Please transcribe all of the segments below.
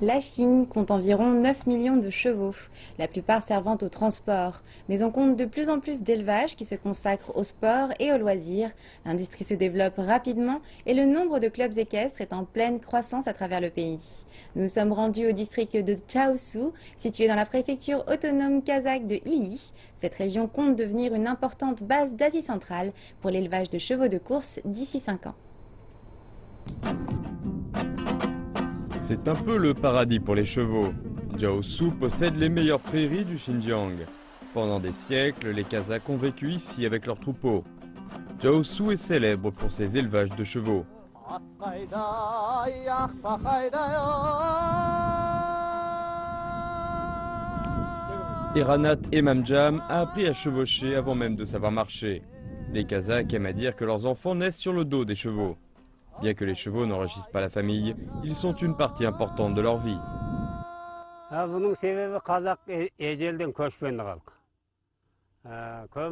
La Chine compte environ 9 millions de chevaux, la plupart servant au transport. Mais on compte de plus en plus d'élevages qui se consacrent au sport et aux loisirs. L'industrie se développe rapidement et le nombre de clubs équestres est en pleine croissance à travers le pays. Nous sommes rendus au district de Chaosu, situé dans la préfecture autonome kazakh de Ili. Cette région compte devenir une importante base d'Asie centrale pour l'élevage de chevaux de course d'ici 5 ans. C'est un peu le paradis pour les chevaux. Jiaosu possède les meilleures prairies du Xinjiang. Pendant des siècles, les Kazakhs ont vécu ici avec leurs troupeaux. Jiaosu est célèbre pour ses élevages de chevaux. Eranat Emamjam a appris à chevaucher avant même de savoir marcher. Les Kazakhs aiment à dire que leurs enfants naissent sur le dos des chevaux. Bien que les chevaux n'enrichissent pas la famille, ils sont une partie importante de leur vie.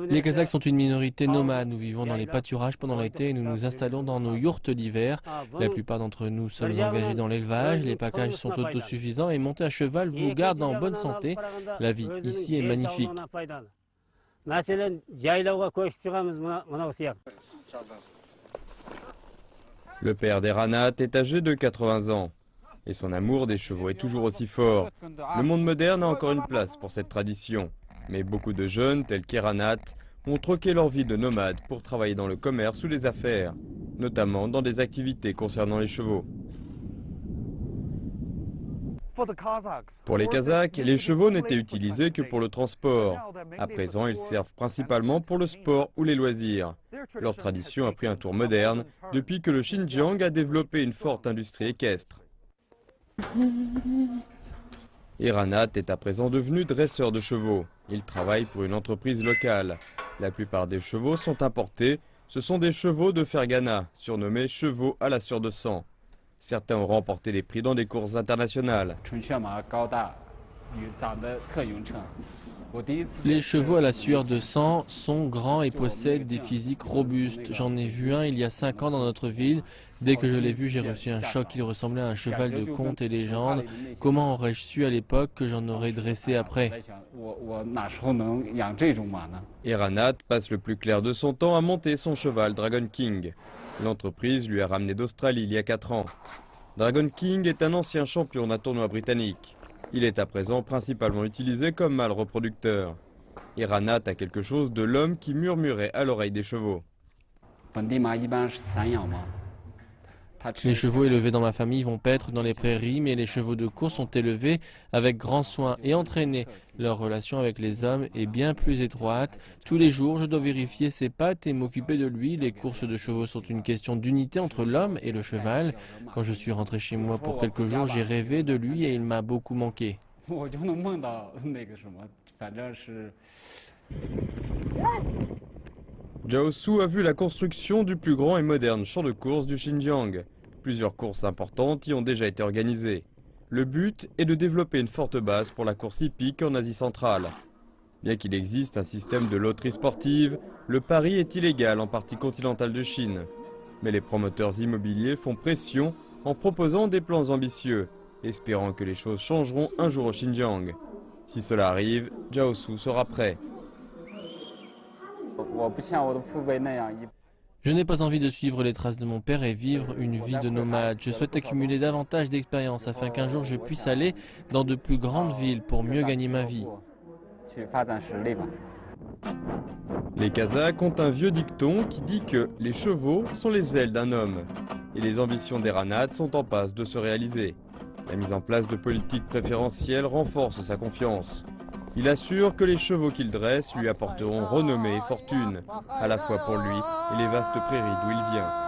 Les Kazakhs sont une minorité nomade. Nous vivons dans les pâturages pendant l'été et nous nous installons dans nos yourtes l'hiver. La plupart d'entre nous sommes engagés dans l'élevage. Les packages sont autosuffisants et monter à cheval vous garde en bonne santé. La vie ici est magnifique. Le père d'Eranat est âgé de 80 ans et son amour des chevaux est toujours aussi fort. Le monde moderne a encore une place pour cette tradition, mais beaucoup de jeunes tels qu'Eranat ont troqué leur vie de nomade pour travailler dans le commerce ou les affaires, notamment dans des activités concernant les chevaux. Pour les Kazakhs, les chevaux n'étaient utilisés que pour le transport. À présent, ils servent principalement pour le sport ou les loisirs. Leur tradition a pris un tour moderne depuis que le Xinjiang a développé une forte industrie équestre. Eranat est à présent devenu dresseur de chevaux. Il travaille pour une entreprise locale. La plupart des chevaux sont importés. Ce sont des chevaux de Fergana, surnommés chevaux à la sueur de sang. Certains ont remporté des prix dans des courses internationales. Les chevaux à la sueur de sang sont grands et possèdent des physiques robustes. J'en ai vu un il y a 5 ans dans notre ville. Dès que je l'ai vu, j'ai reçu un choc. Il ressemblait à un cheval de contes et légendes. Comment aurais-je su à l'époque que j'en aurais dressé après? Eranat passe le plus clair de son temps à monter son cheval Dragon King. L'entreprise lui a ramené d'Australie il y a 4 ans. Dragon King est un ancien champion d'un tournoi britannique. Il est à présent principalement utilisé comme mâle reproducteur. Eranat a quelque chose de l'homme qui murmurait à l'oreille des chevaux. Les chevaux élevés dans ma famille vont paître dans les prairies, mais les chevaux de course sont élevés avec grand soin et entraînés. Leur relation avec les hommes est bien plus étroite. Tous les jours, je dois vérifier ses pattes et m'occuper de lui. Les courses de chevaux sont une question d'unité entre l'homme et le cheval. Quand je suis rentré chez moi pour quelques jours, j'ai rêvé de lui et il m'a beaucoup manqué. Jiaosu a vu la construction du plus grand et moderne champ de course du Xinjiang. Plusieurs courses importantes y ont déjà été organisées. Le but est de développer une forte base pour la course hippique en Asie centrale. Bien qu'il existe un système de loterie sportive, le pari est illégal en partie continentale de Chine. Mais les promoteurs immobiliers font pression en proposant des plans ambitieux, espérant que les choses changeront un jour au Xinjiang. Si cela arrive, Jiaosu sera prêt. Je n'ai pas envie de suivre les traces de mon père et vivre une vie de nomade. Je souhaite accumuler davantage d'expérience afin qu'un jour je puisse aller dans de plus grandes villes pour mieux gagner ma vie. Les Kazakhs ont un vieux dicton qui dit que les chevaux sont les ailes d'un homme. Et les ambitions d'Eranat sont en passe de se réaliser. La mise en place de politiques préférentielles renforce sa confiance. Il assure que les chevaux qu'il dresse lui apporteront renommée et fortune, à la fois pour lui et les vastes prairies d'où il vient.